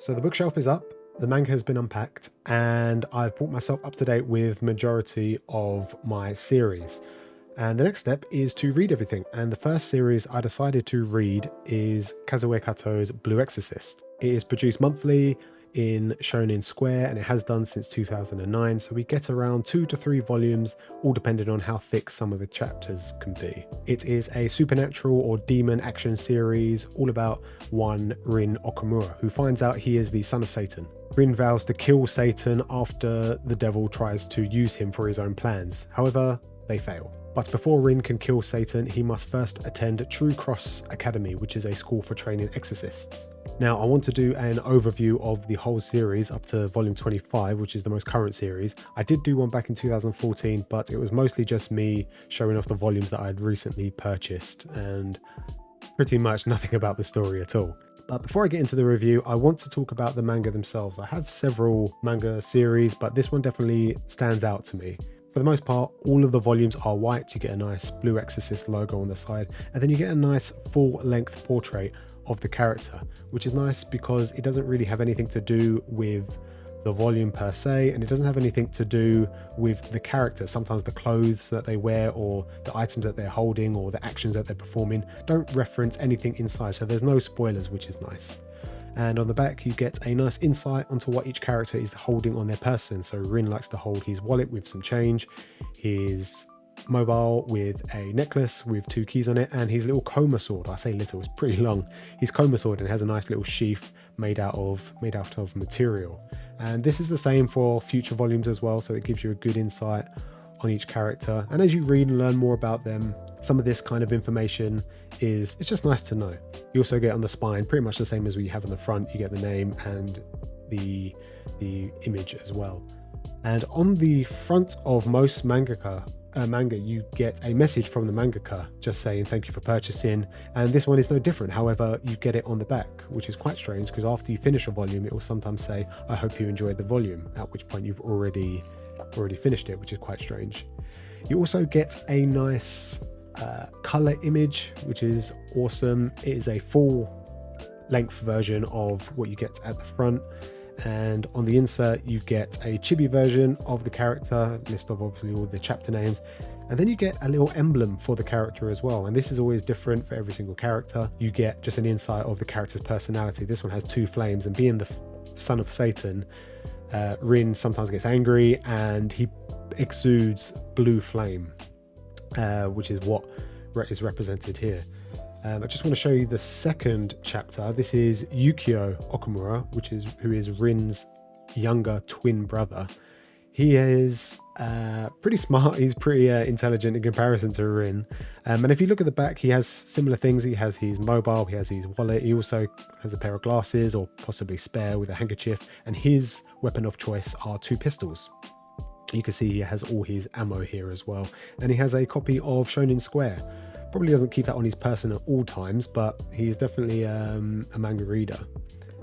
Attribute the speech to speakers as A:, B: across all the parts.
A: So the bookshelf is up, the manga has been unpacked, and I've brought myself up to date with majority of my series. And the next step is to read everything. And the first series I decided to read is Kazuo Kato's Blue Exorcist. It is produced monthly in Shonen Square, and it has done since 2009. So we get around 2 to 3 volumes, all depending on how thick some of the chapters can be. It is a supernatural or demon action series all about one Rin Okamura, who finds out he is the son of Satan. Rin vows to kill Satan after the devil tries to use him for his own plans. However, they fail. But before Rin can kill Satan, he must first attend True Cross Academy, which is a school for training exorcists. Now, I want to do an overview of the whole series up to volume 25, which is the most current series. I did do one back in 2014, but it was mostly just me showing off the volumes that I had recently purchased and pretty much nothing about the story at all. But before I get into the review, I want to talk about the manga themselves. I have several manga series, but this one definitely stands out to me. For the most part, all of the volumes are white. You get a nice Blue Exorcist logo on the side, and then you get a nice full-length portrait of the character, which is nice because it doesn't really have anything to do with the volume per se, and it doesn't have anything to do with the character. Sometimes the clothes that they wear or the items that they're holding or the actions that they're performing don't reference anything inside, so there's no spoilers, which is nice. And on the back you get a nice insight onto what each character is holding on their person. So Rin likes to hold his wallet with some change, his mobile with a necklace with 2 keys on it, and his little Koma sword. I say little, it's pretty long. His Koma sword, and it has a nice little sheath made out of material. And this is the same for future volumes as well, so it gives you a good insight on each character. And as you read and learn more about them, some of this kind of information it's just nice to know. You also get on the spine pretty much the same as what you have on the front. You get the name and the image as well. And on the front of most manga, you get a message from the mangaka just saying thank you for purchasing, and this one is no different. However, you get it on the back, which is quite strange because after you finish a volume, it will sometimes say I hope you enjoyed the volume, at which point you've already finished it, which is quite strange. You also get a nice color image, which is awesome. It is a full length version of what you get at the front, and on the insert you get a chibi version of the character, list of obviously all the chapter names, and then you get a little emblem for the character as well. And this is always different for every single character. You get just an insight of the character's personality. This one has 2 flames, and being the son of Satan, Rin sometimes gets angry and he exudes blue flame, which is what is represented here. I just want to show you the second chapter. This is Yukio Okamura, who is Rin's younger twin brother. He is pretty smart. He's pretty intelligent in comparison to Rin. And if you look at the back, he has similar things. He has his mobile, he has his wallet. He also has a pair of glasses, or possibly spare, with a handkerchief. And his weapon of choice are 2 pistols. You can see he has all his ammo here as well. And he has a copy of Shonen Square. Probably doesn't keep that on his person at all times, but he's definitely a manga reader.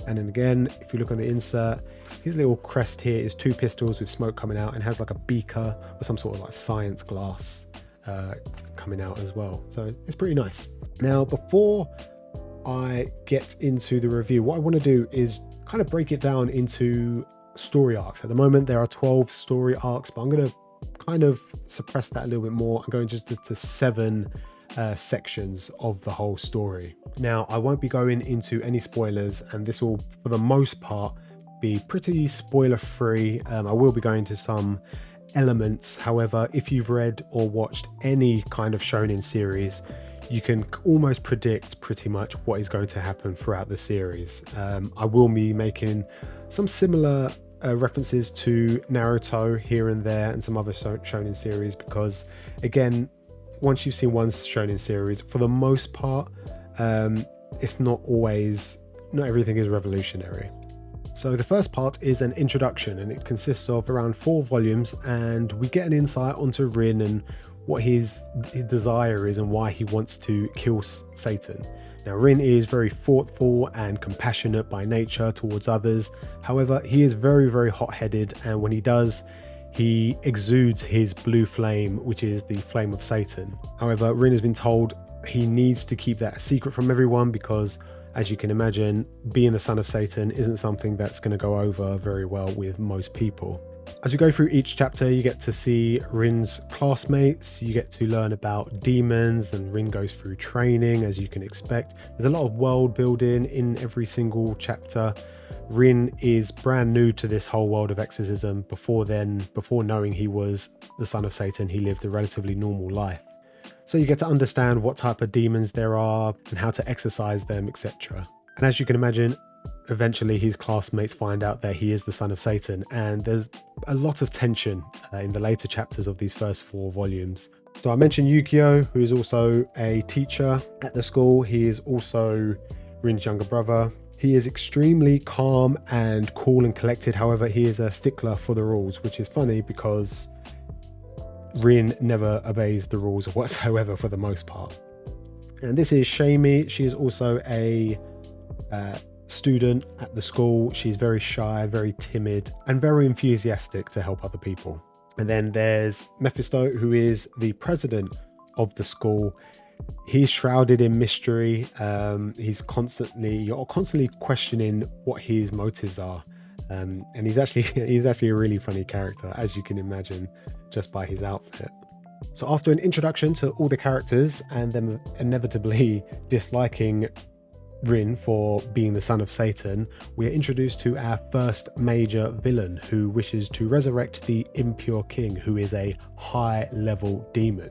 A: And then again, if you look on the insert, his little crest here is 2 pistols with smoke coming out, and has like a beaker or some sort of like science glass coming out as well. So it's pretty nice. Now, before I get into the review, what I want to do is kind of break it down into story arcs. At the moment there are 12 story arcs, but I'm going to kind of suppress that a little bit more and go just to 7 sections of the whole story. Now, I won't be going into any spoilers, and this will for the most part be pretty spoiler free. I will be going to some elements. However, if you've read or watched any kind of shonen series, you can almost predict pretty much what is going to happen throughout the series. I will be making some similar references to Naruto here and there and some other shonen series, because again, once you've seen one shonen series, for the most part, it's not everything is revolutionary. So the first part is an introduction, and it consists of around 4 volumes, and we get an insight onto Rin and what his desire is and why he wants to kill Satan. Now, Rin is very thoughtful and compassionate by nature towards others. However, he is very, very hot-headed, and when he does, he exudes his blue flame, which is the flame of Satan. However, Rin has been told he needs to keep that a secret from everyone, because as you can imagine, being the son of Satan isn't something that's going to go over very well with most people. As you go through each chapter, you get to see Rin's classmates, you get to learn about demons, and Rin goes through training, as you can expect. There's a lot of world building in every single chapter. Rin is brand new to this whole world of exorcism. Before knowing he was the son of Satan, he lived a relatively normal life. So you get to understand what type of demons there are and how to exorcise them, etc. And as you can imagine, eventually his classmates find out that he is the son of Satan, and there's a lot of tension in the later chapters of these first 4 volumes. So I mentioned Yukio, who is also a teacher at the school. He is also Rin's younger brother. He is extremely calm and cool and collected. However, he is a stickler for the rules, which is funny because Rin never obeys the rules whatsoever for the most part. And this is Shamie. She is also a student at the school. She's very shy, very timid, and very enthusiastic to help other people. And then there's Mephisto, who is the president of the school. He's shrouded in mystery. You're constantly questioning what his motives are. And he's actually a really funny character, as you can imagine, just by his outfit. So after an introduction to all the characters and them inevitably disliking Rin for being the son of Satan, we are introduced to our first major villain, who wishes to resurrect the impure king, who is a high-level demon.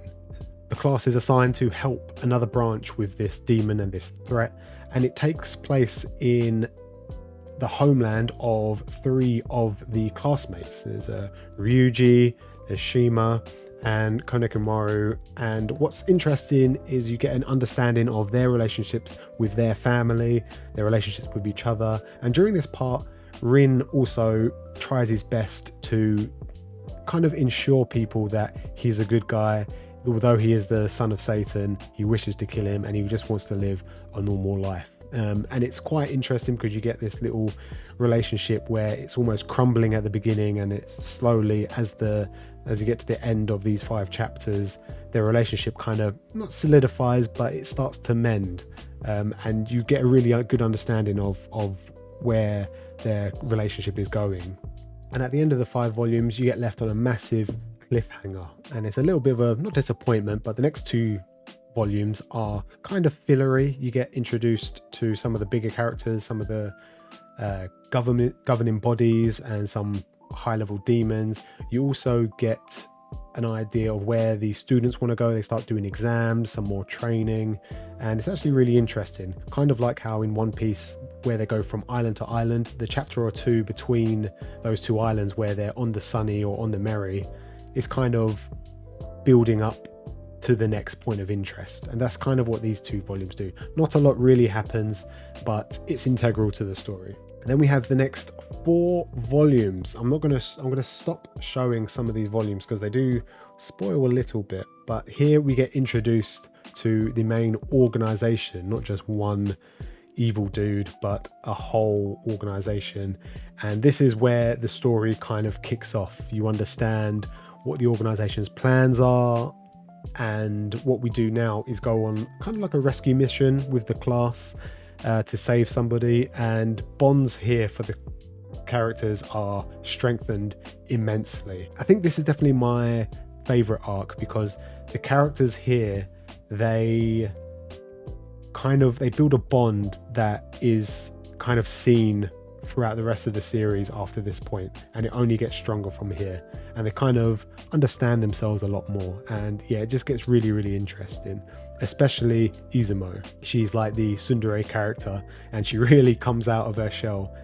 A: The class is assigned to help another branch with this demon and this threat, and it takes place in the homeland of 3 of the classmates. There's Ryuji, there's Shima, and Konekimaru. And what's interesting is you get an understanding of their relationships with their family, their relationships with each other. And during this part, Rin also tries his best to kind of ensure people that he's a good guy. Although he is the son of Satan, he wishes to kill him and he just wants to live a normal life. And it's quite interesting because you get this little relationship where it's almost crumbling at the beginning, and it's slowly, as you get to the end of these 5 chapters, their relationship kind of not solidifies, but it starts to mend, and you get a really good understanding of where their relationship is going. And at the end of the 5 volumes, you get left on a massive cliffhanger, and it's a little bit of a, not disappointment, but the next 2 volumes are kind of fillery. You get introduced to some of the bigger characters, some of the governing bodies, and some high-level demons. You also get an idea of where the students want to go. They start doing exams, some more training, and it's actually really interesting. Kind of like how in One Piece, where they go from island to island, the chapter or 2 between those 2 islands where they're on the Sunny or on the Merry is kind of building up to the next point of interest, and that's kind of what these 2 volumes do. Not a lot really happens, but it's integral to the story. And then we have the next 4 volumes. I'm gonna stop showing some of these volumes because they do spoil a little bit, but here we get introduced to the main organization, not just one evil dude, but a whole organization. And this is where the story kind of kicks off. You understand what the organization's plans are, and what we do now is go on kind of like a rescue mission with the class to save somebody, and bonds here for the characters are strengthened immensely. I think this is definitely my favorite arc because the characters here, they build a bond that is kind of seen throughout the rest of the series after this point, and it only gets stronger from here, and they kind of understand themselves a lot more. And yeah, it just gets really, really interesting, especially Izumo. She's like the tsundere character, and she really comes out of her shell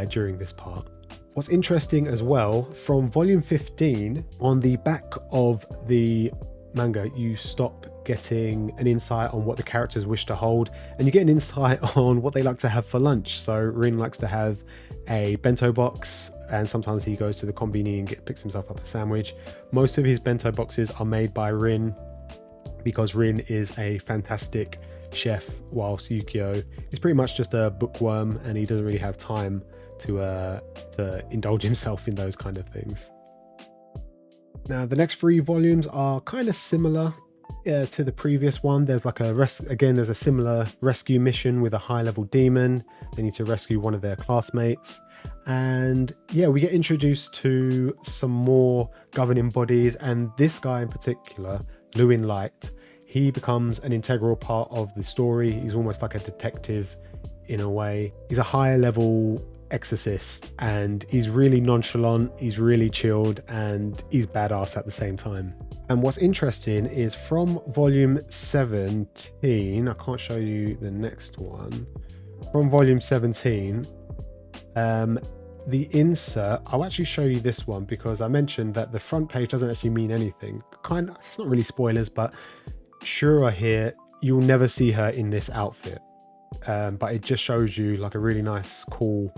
A: during this part. What's interesting as well, from volume 15, on the back of the manga, you stop getting an insight on what the characters wish to hold, and you get an insight on what they like to have for lunch. So Rin likes to have a bento box, and sometimes he goes to the konbini and picks himself up a sandwich. Most of his bento boxes are made by Rin because Rin is a fantastic chef, whilst Yukio is pretty much just a bookworm and he doesn't really have time to indulge himself in those kind of things. Now, the next 3 volumes are kind of similar to the previous one. There's like there's a similar rescue mission with a high level demon. They need to rescue one of their classmates. And yeah, we get introduced to some more governing bodies, and this guy in particular, Lewin Light, he becomes an integral part of the story. He's almost like a detective in a way. He's a higher level exorcist, and he's really nonchalant, he's really chilled, and he's badass at the same time. And what's interesting is from volume 17, I can't show you the next one, from volume 17, the insert, I'll actually show you this one because I mentioned that the front page doesn't actually mean anything. It's not really spoilers, but Shura here, you'll never see her in this outfit. But it just shows you like a really nice, cool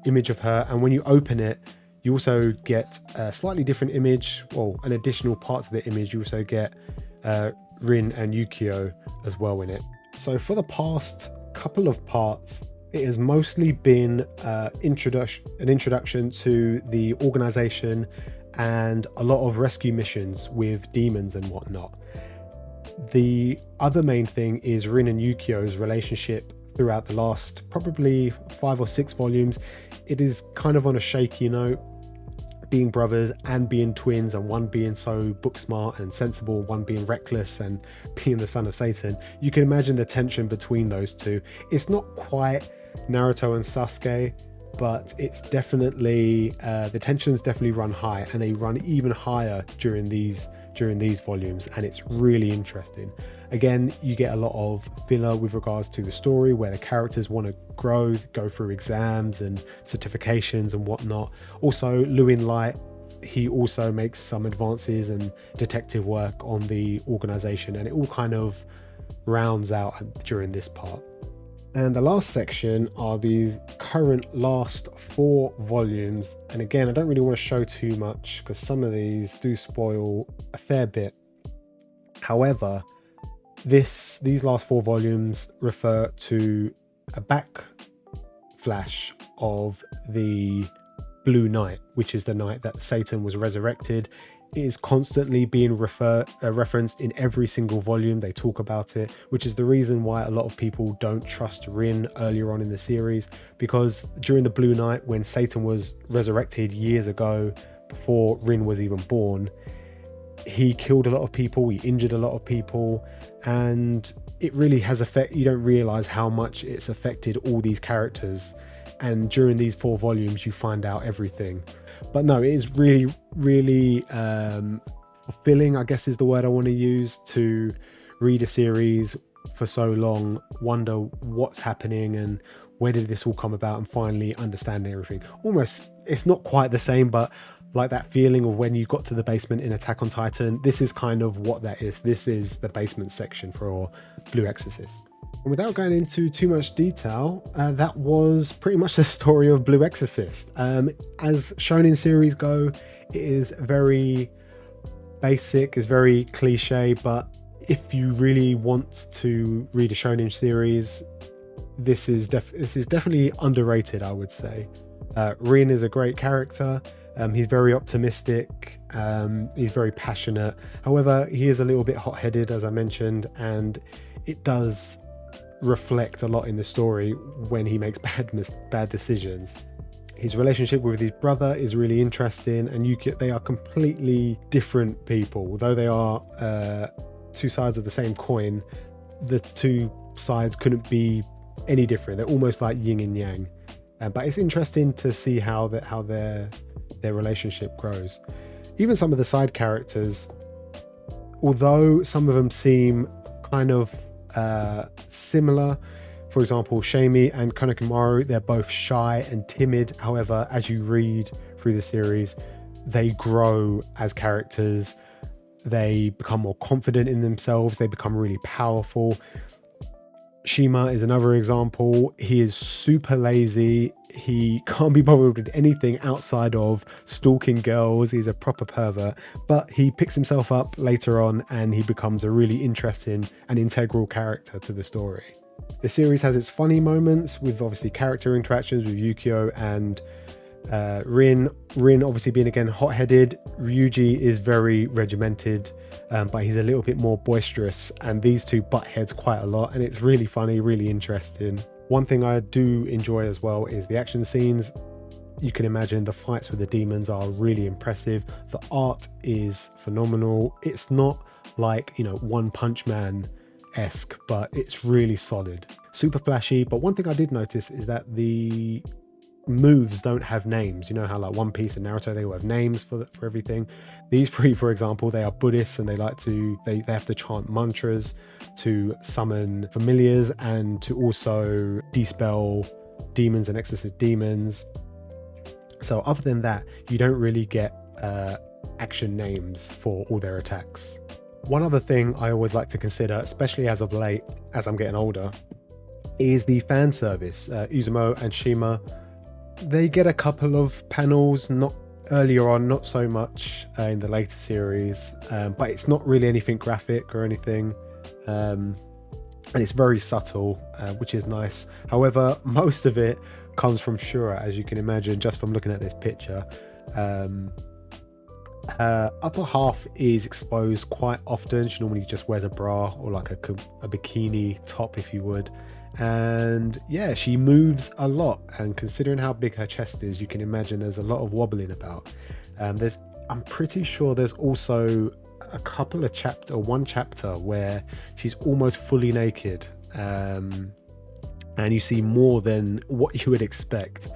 A: image of her. And when you open it, you also get a slightly different image, or an additional part of the image. You also get Rin and Yukio as well in it. So for the past couple of parts, it has mostly been an introduction to the organization and a lot of rescue missions with demons and whatnot. The other main thing is Rin and Yukio's relationship throughout the last probably 5 or 6 volumes. It is kind of on a shaky note, being brothers and being twins, and one being so book smart and sensible, one being reckless and being the son of Satan. You can imagine the tension between those two. It's not quite Naruto and Sasuke, but it's definitely the tensions definitely run high, and they run even higher during these volumes, and it's really interesting. Again, you get a lot of filler with regards to the story, where the characters want to grow, go through exams and certifications and whatnot. Also, Lewin Light, he also makes some advances and detective work on the organization, and it all kind of rounds out during this part. And the last section are these current last 4 volumes. And again, I don't really want to show too much because some of these do spoil a fair bit. However, these last 4 volumes refer to a backflash of the Blue Night, which is the night that Satan was resurrected. It is constantly being referenced in every single volume. They talk about it, which is the reason why a lot of people don't trust Rin earlier on in the series, because during the Blue Night, when Satan was resurrected years ago, before Rin was even born, he killed a lot of people, he injured a lot of people, and it really has you don't realize how much it's affected all these characters. And during these 4 volumes, you find out everything. But no, it is really, really fulfilling, I guess is the word I want to use, to read a series for so long, wonder what's happening and where did this all come about, and finally understanding everything. Almost, it's not quite the same, but like that feeling of when you got to the basement in Attack on Titan, this is kind of what that is. This is the basement section for Blue Exorcist. And without going into too much detail, that was pretty much the story of Blue Exorcist. As shonen series go, it is very basic, it's very cliche, but if you really want to read a shonen series, this is definitely underrated, I would say. Rin is a great character. He's very optimistic. He's very passionate. However, he is a little bit hot-headed, as I mentioned, and it does reflect a lot in the story when he makes bad decisions. His relationship with his brother is really interesting, and they are completely different people. Although they are 2 sides of the same coin, the 2 sides couldn't be any different. They're almost like yin and yang. But it's interesting to see how their relationship grows. Even some of the side characters, although some of them seem kind of similar, for example, Shamie and Konokimaru, they're both shy and timid. However, as you read through the series, they grow as characters. They become more confident in themselves. They become really powerful. Shima is another example. He is super lazy. He can't be bothered with anything outside of stalking girls. He's a proper pervert, but he picks himself up later on and he becomes a really interesting and integral character to the story. The series has its funny moments with obviously character interactions with Yukio and Rin obviously being again hot-headed. Ryuji is very regimented, but he's a little bit more boisterous, and these two butt heads quite a lot, and it's really funny, really interesting. One thing I do enjoy as well is the action scenes. You can imagine the fights with the demons are really impressive. The art is phenomenal. It's not like, you know, One Punch Man-esque, but it's really solid. Super flashy, but one thing I did notice is that the moves don't have names. You know how like One Piece and Naruto, they all have names for everything. These three, for example, they are Buddhists, and they have to chant mantras to summon familiars and to also dispel demons and exorcist demons. So other than that, you don't really get action names for all their attacks. One other thing I always like to consider, especially as of late, as I'm getting older, is the fan service. Izumo and Shima, they get a couple of panels, not earlier on, not so much in the later series, but it's not really anything graphic or anything, and it's very subtle, which is nice. However, most of it comes from Shura, as you can imagine just from looking at this picture. Her upper half is exposed quite often. She normally just wears a bra or like a bikini top, if you would. And yeah, she moves a lot, and considering how big her chest is, you can imagine there's a lot of wobbling about. I'm pretty sure there's also a couple of one chapter where she's almost fully naked, and you see more than what you would expect.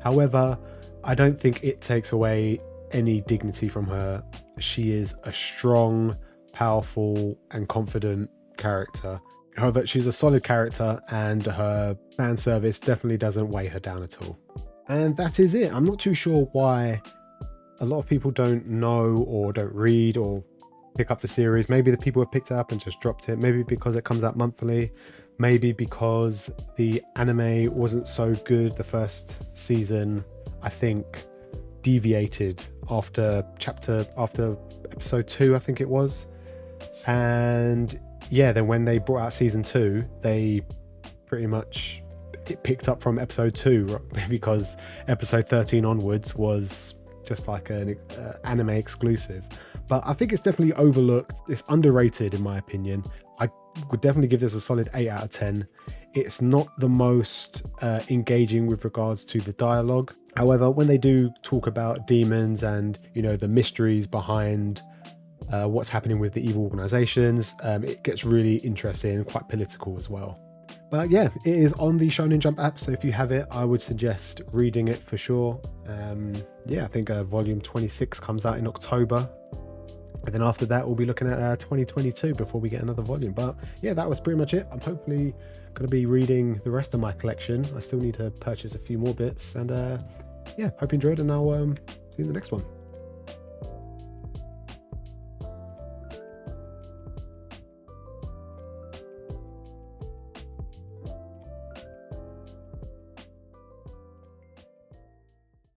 A: However, I don't think it takes away any dignity from her. She is a strong, powerful, and confident character. However, she's a solid character, and her fan service definitely doesn't weigh her down at all. And that is it. I'm not too sure why a lot of people don't know or don't read or pick up the series. Maybe the people have picked it up and just dropped it. Maybe because it comes out monthly. Maybe because the anime wasn't so good. The first season, I think, deviated after episode 2, I think it was. And yeah, then when they brought out season 2, they pretty much, it picked up from episode 2, because episode 13 onwards was just like an anime exclusive. But I think it's definitely overlooked. It's underrated in my opinion. I would definitely give this a solid 8 out of 10. It's not the most engaging with regards to the dialogue. However, when they do talk about demons and, you know, the mysteries behind what's happening with the evil organizations, it gets really interesting and quite political as well. But yeah, it is on the Shonen Jump app, so if you have it, I would suggest reading it for sure. Yeah, I think volume 26 comes out in October, and then after that we'll be looking at 2022 before we get another volume. But yeah, that was pretty much it. I'm hopefully going to be reading the rest of my collection. I still need to purchase a few more bits, and yeah, hope you enjoyed, and I'll see you in the next one.